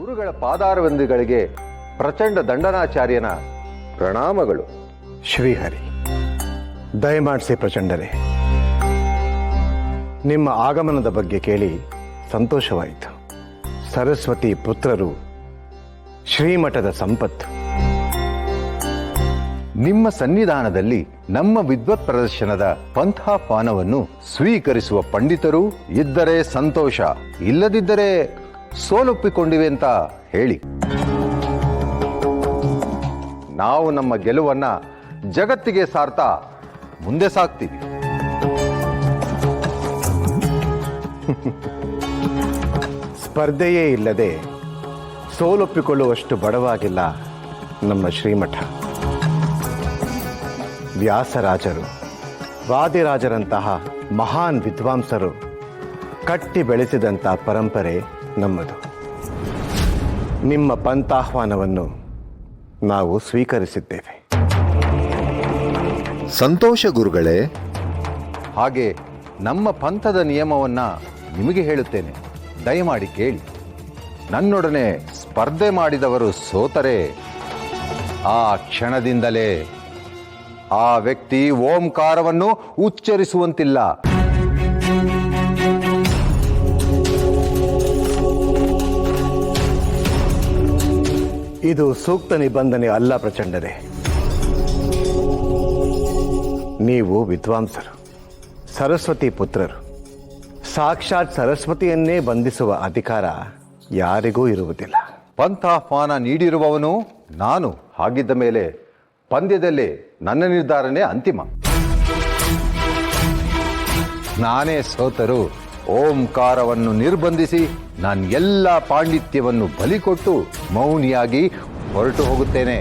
ಗುರುಗಳ ಪಾದಾರವಿಂದಗಳಿಗೆ ಪ್ರಚಂಡ ದಂಡನಾಚಾರ್ಯನ ಪ್ರಣಾಮಗಳು. ಶ್ರೀಹರಿ, ದಯಮಾಡಿಸಿ ಪ್ರಚಂಡರೇ. ನಿಮ್ಮ ಆಗಮನದ ಬಗ್ಗೆ ಕೇಳಿ ಸಂತೋಷವಾಯಿತು. ಸರಸ್ವತಿ ಪುತ್ರರು ಶ್ರೀಮಠದ ಸಂಪತ್ತು. ನಿಮ್ಮ ಸನ್ನಿಧಾನದಲ್ಲಿ ನಮ್ಮ ವಿದ್ವತ್ ಪ್ರದರ್ಶನದ ಪಂಥಾಪಾನವನ್ನು ಸ್ವೀಕರಿಸುವ ಪಂಡಿತರು ಇದ್ದರೆ ಸಂತೋಷ, ಇಲ್ಲದಿದ್ದರೆ ಸೋಲೊಪ್ಪಿಕೊಂಡಿವೆ ಅಂತ ಹೇಳಿ. ನಾವು ನಮ್ಮ ಗೆಲುವನ್ನ ಜಗತ್ತಿಗೆ ಸಾರ್ತಾ ಮುಂದೆ ಸಾಗ್ತೀವಿ. ಸ್ಪರ್ಧೆಯೇ ಇಲ್ಲದೆ ಸೋಲೊಪ್ಪಿಕೊಳ್ಳುವಷ್ಟು ಬಡವಾಗಿಲ್ಲ ನಮ್ಮ ಶ್ರೀಮಠ. ವ್ಯಾಸರಾಜರು, ವಾದಿರಾಜರಂತಹ ಮಹಾನ್ ವಿದ್ವಾಂಸರು ಕಟ್ಟಿ ಬೆಳೆಸಿದಂಥ ಪರಂಪರೆ ನಮ್ಮದು. ನಿಮ್ಮ ಪಂಥಾಹ್ವಾನವನ್ನು ನಾವು ಸ್ವೀಕರಿಸಿದ್ದೇವೆ. ಸಂತೋಷ ಗುರುಗಳೇ. ಹಾಗೆ ನಮ್ಮ ಪಂಥದ ನಿಯಮವನ್ನ ನಿಮಗೆ ಹೇಳುತ್ತೇನೆ, ದಯಮಾಡಿ ಕೇಳಿ. ನನ್ನೊಡನೆ ಸ್ಪರ್ಧೆ ಮಾಡಿದವರು ಸೋತರೆ ಆ ಕ್ಷಣದಿಂದಲೇ ಆ ವ್ಯಕ್ತಿ ಓಂಕಾರವನ್ನು ಉಚ್ಚರಿಸುವಂತಿಲ್ಲ. ಇದು ಸೂಕ್ತ ನಿಬಂಧನೆ ಅಲ್ಲ ಪ್ರಚಂಡರೇ. ನೀವು ವಿದ್ವಾಂಸರು, ಸರಸ್ವತಿ ಪುತ್ರರು. ಸಾಕ್ಷಾತ್ ಸರಸ್ವತಿಯನ್ನೇ ಬಂಧಿಸುವ ಅಧಿಕಾರ ಯಾರಿಗೂ ಇರುವುದಿಲ್ಲ. ಪಂಥಾಹ್ವಾನ ನೀಡಿರುವವನು ನಾನು. ಹಾಗಿದ್ದ ಮೇಲೆ ಪಂದ್ಯದಲ್ಲಿ ನನ್ನ ನಿರ್ಧಾರನೇ ಅಂತಿಮ. ನಾನೇ ಸೋತರು ಓಂಕಾರವನ್ನು ನಿರ್ಬಂಧಿಸಿ ನಾನು ಎಲ್ಲ ಪಾಂಡಿತ್ಯವನ್ನು ಬಲಿಕೊಟ್ಟು ಮೌನಿಯಾಗಿ ಹೊರಟು ಹೋಗುತ್ತೇನೆ.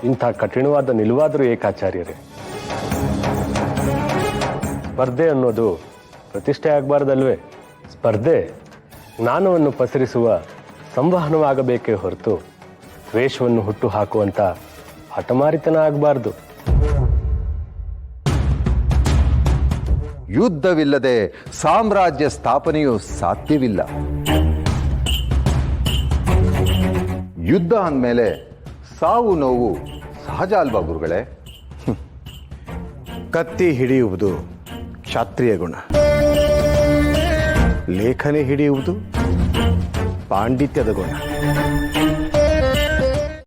ಇಂಥ ಕಠಿಣವಾದ ನಿಲುವಾದರೂ ಏಕಾಚಾರ್ಯರೇ. ಸ್ಪರ್ಧೆ ಅನ್ನೋದು ಪ್ರತಿಷ್ಠೆ ಆಗಬಾರ್ದಲ್ವೇ? ಸ್ಪರ್ಧೆ ಜ್ಞಾನವನ್ನು ಪಸರಿಸುವ ಸಂವಹನವಾಗಬೇಕೇ ಹೊರತು ದ್ವೇಷವನ್ನು ಹುಟ್ಟು ಹಾಕುವಂಥ ಹಠಮಾರಿತನ ಆಗಬಾರ್ದು. ಯುದ್ಧವಿಲ್ಲದೆ ಸಾಮ್ರಾಜ್ಯ ಸ್ಥಾಪನೆಯು ಸಾಧ್ಯವಿಲ್ಲ. ಯುದ್ಧ ಅಂದಮೇಲೆ ಸಾವು ನೋವು ಸಹಜ ಅಲ್ವಾ ಗುರುಗಳೇ? ಕತ್ತಿ ಹಿಡಿಯುವುದು ಕ್ಷಾತ್ರಿಯ ಗುಣ, ಲೇಖನಿ ಹಿಡಿಯುವುದು ಪಾಂಡಿತ್ಯದ ಗುಣ.